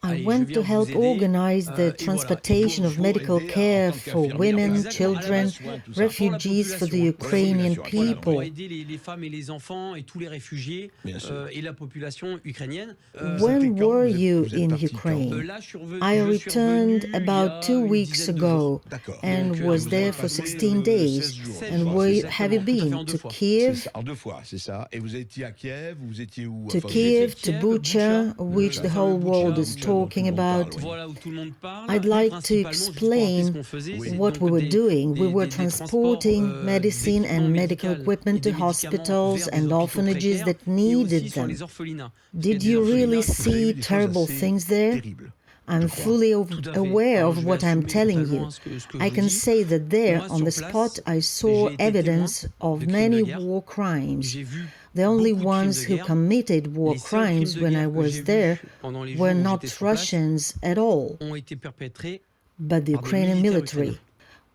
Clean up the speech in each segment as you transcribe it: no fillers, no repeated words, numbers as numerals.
I went to help organize the transportation of medical care for women, children, refugees, for the Ukrainian people. When were you in Ukraine? I returned about 2 weeks ago and was there for 16 days. And where have you been? To Kiev? To Kiev, to Bucha, which the whole world is talking about. I'd like to explain what we were doing. We were transporting medicine and medical equipment to hospitals and orphanages that needed them. Did you really see terrible things there? I'm fully aware of what I'm telling you. I can say that there, on the spot, I saw evidence of many war crimes. The only ones who committed war crimes when I was there were not Russians at all, but the Ukrainian military.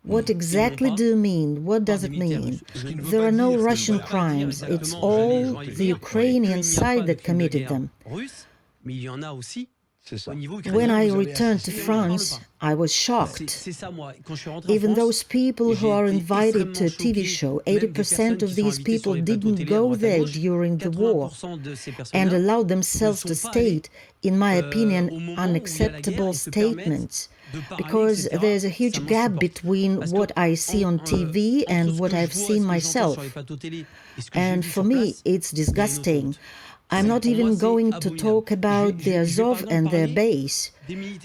What exactly do you mean? What does it mean? There are no Russian crimes. It's all the Ukrainian side that committed them. When I returned to France, I was shocked. Even those people who are invited to a TV show, 80% of these people didn't go there during the war and allowed themselves to state, in my opinion, unacceptable statements. Because there's a huge gap between what I see on TV and what I've seen myself. And for me, it's disgusting. I'm not even going to talk about the Azov and their base.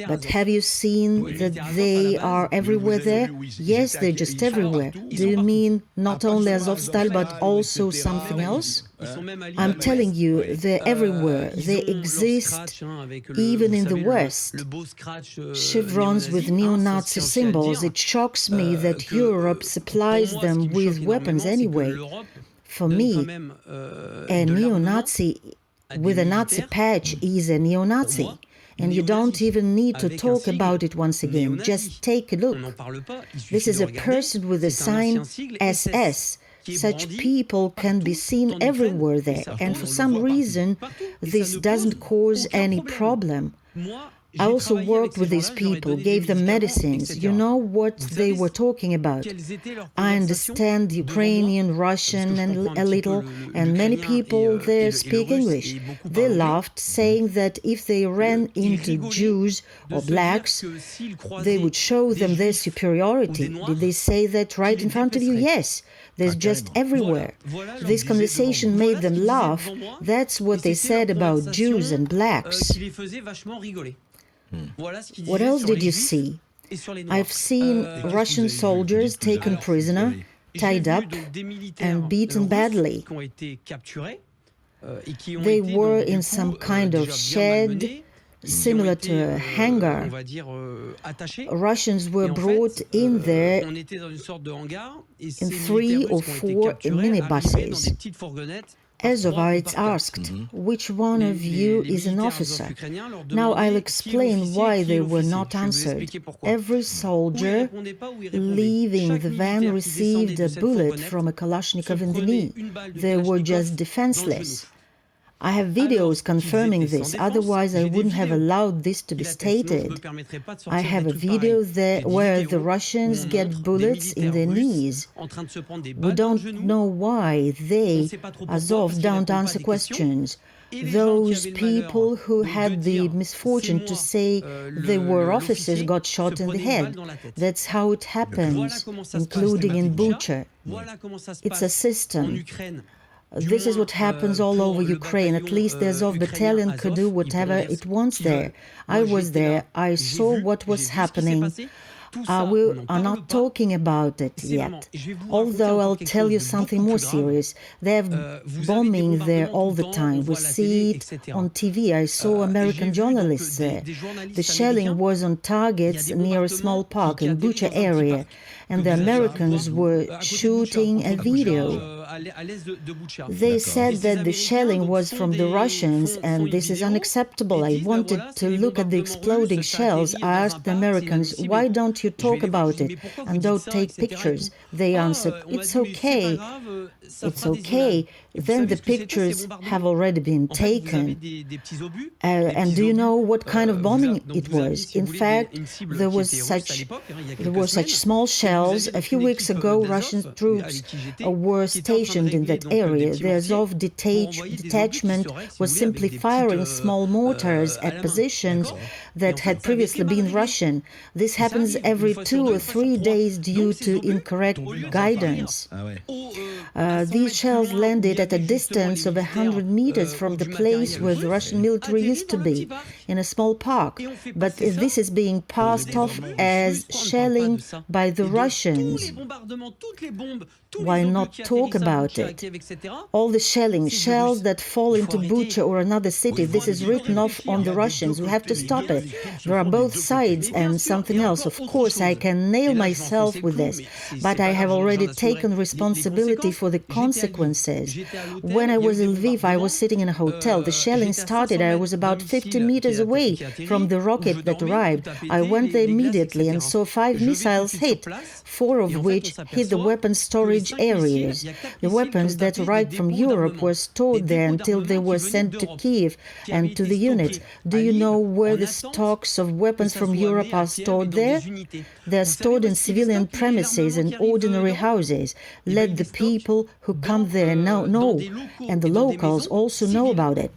But have you seen that they are everywhere there? Yes, they're just everywhere. Do you mean not only Azovstal, but also something else? I'm telling you, they're everywhere. They exist even in the West. Chevrons with neo-Nazi symbols. It shocks me that Europe supplies them with weapons anyway. For me, a neo-Nazi with a Nazi patch is a neo-Nazi. And you don't even need to talk about it once again. Just take a look. This is a person with the sign SS. Such people can be seen everywhere there. And for some reason, this doesn't cause any problem. I also worked with these people, gave them medicines. You know what they were talking about. I understand Ukrainian, Russian, and a little, and many people there speak English. They laughed, saying that if they ran into Jews or blacks, they would show them their superiority. Did they say that right in front of you? Yes. There's just everywhere. This conversation made them laugh. That's what they said about Jews and blacks. What else did you see? I've seen Russian soldiers taken prisoner, tied up, and beaten badly. They were in some kind of shed, similar to a hangar. Russians were brought in there in 3 or 4 minibuses. Azovites asked, which one of you is an officer? Now I'll explain why they were not answered. Every soldier leaving the van received a bullet from a Kalashnikov in the knee. They were just defenseless. I have videos confirming this, otherwise I wouldn't have allowed this to be stated. I have a video there where the Russians get bullets in their knees. We don't know why they, Azov, don't answer questions. Those people who had the misfortune to say they were officers got shot in the head. That's how it happens, including in Bucha. It's a system. This is what happens all over Ukraine. At least the Azov battalion could do whatever it wants there. I was there. I saw what was happening. We are not talking about it yet. Although I'll tell you something more serious. They have bombing there all the time. We see it on TV. I saw American journalists there. The shelling was on targets near a small park in Bucha area, and the Americans were shooting a video. They said that the shelling was from the Russians, and this is unacceptable. I wanted to look at the exploding shells. I asked the Americans, why don't you talk about it and don't take pictures? They answered, it's okay. It's okay. Then the pictures have already been taken. And do you know what kind of bombing it was? In fact, there were such small shells. A few weeks ago, Russian troops were stationed in that area. The Azov detachment was simply firing small mortars at positions that had previously been Russian. This happens every 2 or 3 days due to incorrect guidance. These shells landed at a distance of 100 meters from the place where the Russian military used to be, in a small park. But this is being passed off as shelling by the Russians. Why not talk about it? All the shells that fall into Bucha or another city, this is written off on the Russians. We have to stop it. There are both sides and something else. Of course, I can nail myself with this, but I have already taken responsibility for the consequences. When I was in Lviv, I was sitting in a hotel. The shelling started. I was about 50 meters away from the rocket that arrived. I went there immediately and saw 5 missiles hit, 4 of which hit the weapons storage areas. The weapons that arrived from Europe were stored there until they were sent to Kiev and to the units. Do you know where the stocks of weapons from Europe are stored there? They are stored in civilian premises and ordinary houses. Let the people who come there know, and the locals also know about it.